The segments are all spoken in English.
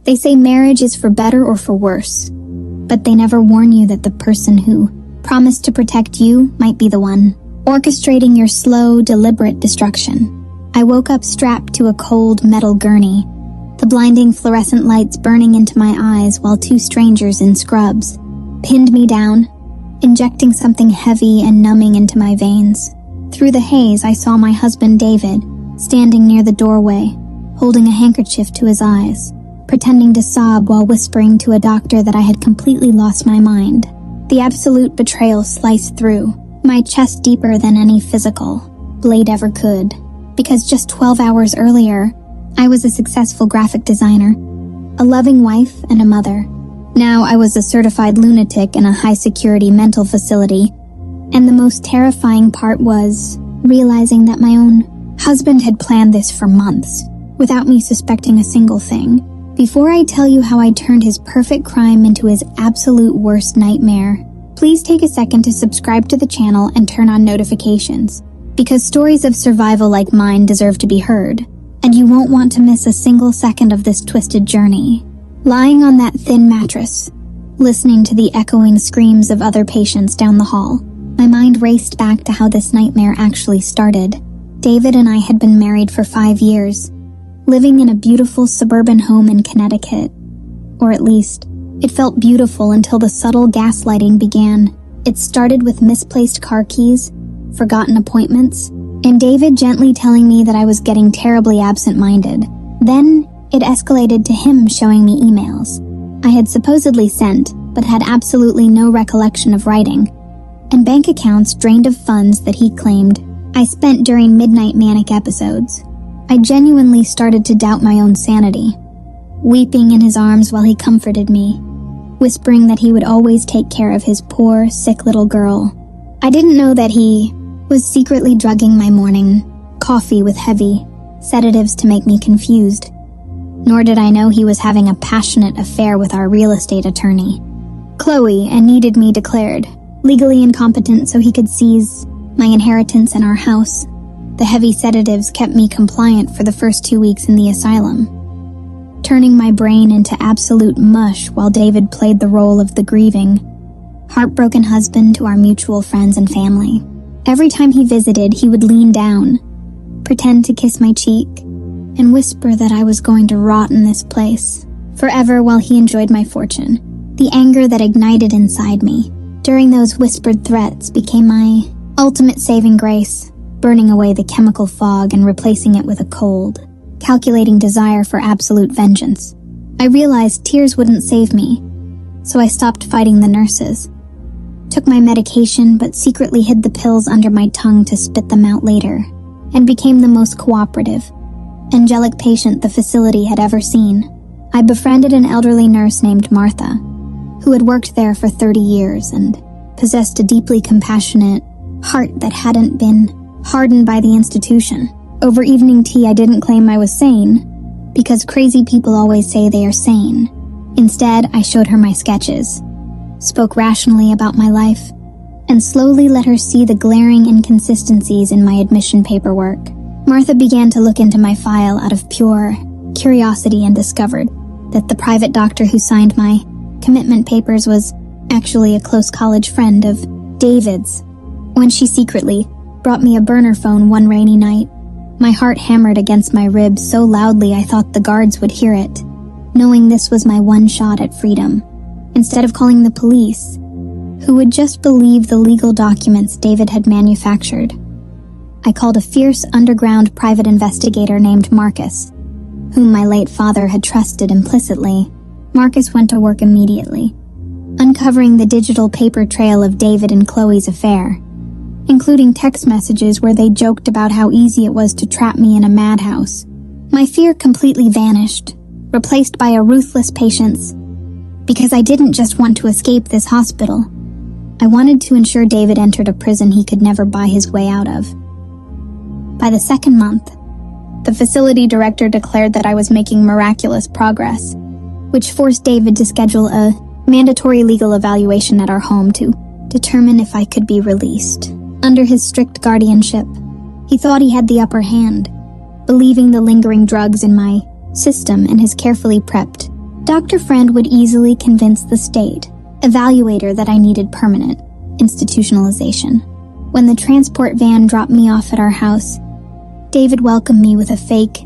They say marriage is for better or for worse, but they never warn you that the person who promised to protect you might be the one orchestrating your slow, deliberate destruction. I woke up strapped to a cold metal gurney, the blinding fluorescent lights burning into my eyes while two strangers in scrubs pinned me down, injecting something heavy and numbing into my veins. Through the haze, I saw my husband David standing near the doorway, holding a handkerchief to his eyes, pretending to sob while whispering to a doctor that I had completely lost my mind. The absolute betrayal sliced through, my chest deeper than any physical blade ever could, because just 12 hours earlier, I was a successful graphic designer, a loving wife and a mother. Now I was a certified lunatic in a high-security mental facility, and the most terrifying part was realizing that my own husband had planned this for months, without me suspecting a single thing. Before I tell you how I turned his perfect crime into his absolute worst nightmare, please take a second to subscribe to the channel and turn on notifications, because stories of survival like mine deserve to be heard, and you won't want to miss a single second of this twisted journey. Lying on that thin mattress, listening to the echoing screams of other patients down the hall, my mind raced back to how this nightmare actually started. David and I had been married for 5 years, living in a beautiful suburban home in Connecticut. Or at least, it felt beautiful until the subtle gaslighting began. It started with misplaced car keys, forgotten appointments, and David gently telling me that I was getting terribly absent-minded. Then, it escalated to him showing me emails I had supposedly sent, but had absolutely no recollection of writing, and bank accounts drained of funds that he claimed I spent during midnight manic episodes. I genuinely started to doubt my own sanity, weeping in his arms while he comforted me, whispering that he would always take care of his poor, sick little girl. I didn't know that he was secretly drugging my morning coffee with heavy sedatives to make me confused. Nor did I know he was having a passionate affair with our real estate attorney. Chloe and needed me declared legally incompetent so he could seize my inheritance and our house. The heavy sedatives kept me compliant for the first 2 weeks in the asylum, turning my brain into absolute mush while David played the role of the grieving, heartbroken husband to our mutual friends and family. Every time he visited, he would lean down, pretend to kiss my cheek, and whisper that I was going to rot in this place forever while he enjoyed my fortune. The anger that ignited inside me during those whispered threats became my ultimate saving grace, burning away the chemical fog and replacing it with a cold, calculating desire for absolute vengeance. I realized tears wouldn't save me, so I stopped fighting the nurses, took my medication but secretly hid the pills under my tongue to spit them out later, and became the most cooperative, angelic patient the facility had ever seen. I befriended an elderly nurse named Martha, who had worked there for 30 years and possessed a deeply compassionate heart that hadn't been hardened by the institution. Over evening tea, I didn't claim I was sane, because crazy people always say they are sane. Instead, I showed her my sketches, spoke rationally about my life, and slowly let her see the glaring inconsistencies in my admission paperwork. Martha began to look into my file out of pure curiosity and discovered that the private doctor who signed my commitment papers was actually a close college friend of David's. When she secretly brought me a burner phone one rainy night, my heart hammered against my ribs so loudly I thought the guards would hear it, knowing this was my one shot at freedom. Instead of calling the police, who would just believe the legal documents David had manufactured, I called a fierce underground private investigator named Marcus, whom my late father had trusted implicitly. Marcus went to work immediately, uncovering the digital paper trail of David and Chloe's affair, including text messages where they joked about how easy it was to trap me in a madhouse. My fear completely vanished, replaced by a ruthless patience, because I didn't just want to escape this hospital. I wanted to ensure David entered a prison he could never buy his way out of. By the second month, the facility director declared that I was making miraculous progress, which forced David to schedule a mandatory legal evaluation at our home to determine if I could be released. Under his strict guardianship, he thought he had the upper hand, believing the lingering drugs in my system and his carefully prepped Dr. Friend would easily convince the state evaluator that I needed permanent institutionalization. When the transport van dropped me off at our house, David welcomed me with a fake,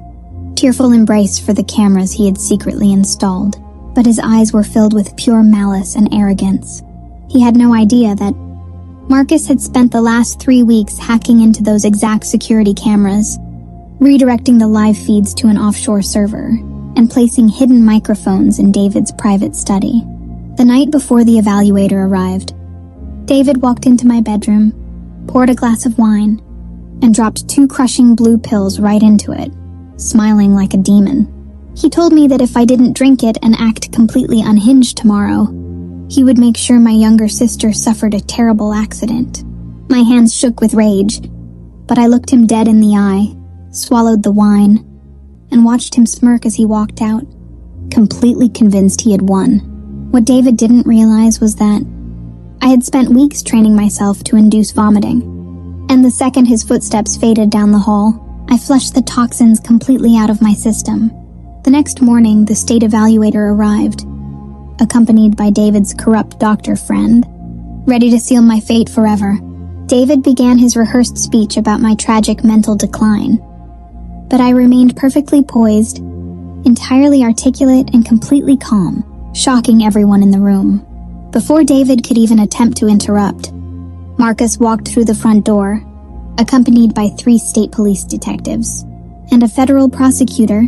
tearful embrace for the cameras he had secretly installed, but his eyes were filled with pure malice and arrogance. He had no idea that Marcus had spent the last 3 weeks hacking into those exact security cameras, redirecting the live feeds to an offshore server, and placing hidden microphones in David's private study. The night before the evaluator arrived, David walked into my bedroom, poured a glass of wine, and dropped 2 crushing blue pills right into it, smiling like a demon. He told me that if I didn't drink it and act completely unhinged tomorrow, he would make sure my younger sister suffered a terrible accident. My hands shook with rage, but I looked him dead in the eye, swallowed the wine, and watched him smirk as he walked out, completely convinced he had won. What David didn't realize was that I had spent weeks training myself to induce vomiting, and the second his footsteps faded down the hall, I flushed the toxins completely out of my system. The next morning, the state evaluator arrived, accompanied by David's corrupt doctor friend, ready to seal my fate forever. David began his rehearsed speech about my tragic mental decline, but I remained perfectly poised, entirely articulate and completely calm, shocking everyone in the room. Before David could even attempt to interrupt, Marcus walked through the front door, accompanied by 3 state police detectives, and a federal prosecutor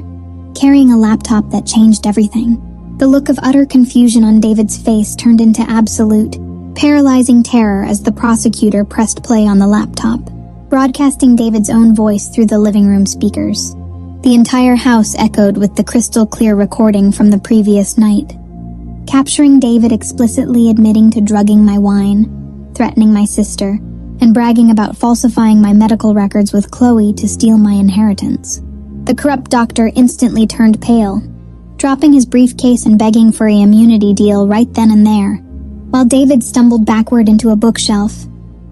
carrying a laptop that changed everything. The look of utter confusion on David's face turned into absolute, paralyzing terror as the prosecutor pressed play on the laptop, broadcasting David's own voice through the living room speakers. The entire house echoed with the crystal-clear recording from the previous night, capturing David explicitly admitting to drugging my wine, threatening my sister, and bragging about falsifying my medical records with Chloe to steal my inheritance. The corrupt doctor instantly turned pale, dropping his briefcase and begging for an immunity deal right then and there, while David stumbled backward into a bookshelf,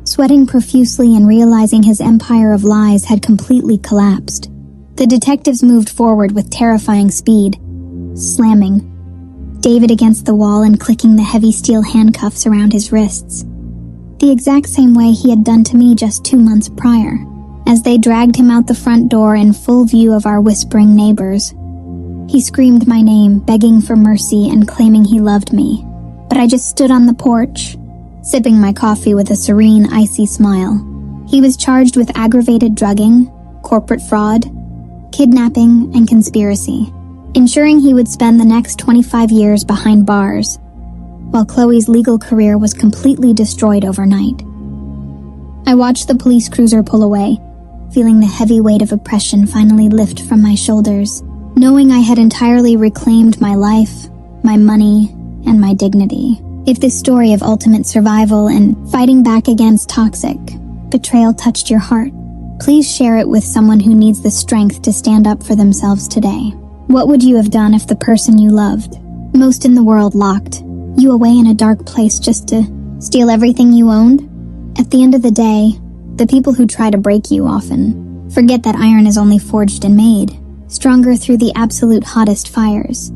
sweating profusely and realizing his empire of lies had completely collapsed. The detectives moved forward with terrifying speed, slamming David against the wall and clicking the heavy steel handcuffs around his wrists, the exact same way he had done to me just 2 months prior. As they dragged him out the front door in full view of our whispering neighbors, he screamed my name, begging for mercy and claiming he loved me. But I just stood on the porch, sipping my coffee with a serene, icy smile. He was charged with aggravated drugging, corporate fraud, kidnapping, and conspiracy, ensuring he would spend the next 25 years behind bars, while Chloe's legal career was completely destroyed overnight. I watched the police cruiser pull away, feeling the heavy weight of oppression finally lift from my shoulders, knowing I had entirely reclaimed my life, my money, and my dignity. If this story of ultimate survival and fighting back against toxic betrayal touched your heart, please share it with someone who needs the strength to stand up for themselves today. What would you have done if the person you loved, most in the world, locked you away in a dark place just to steal everything you owned? At the end of the day, the people who try to break you often forget that iron is only forged and made stronger through the absolute hottest fires.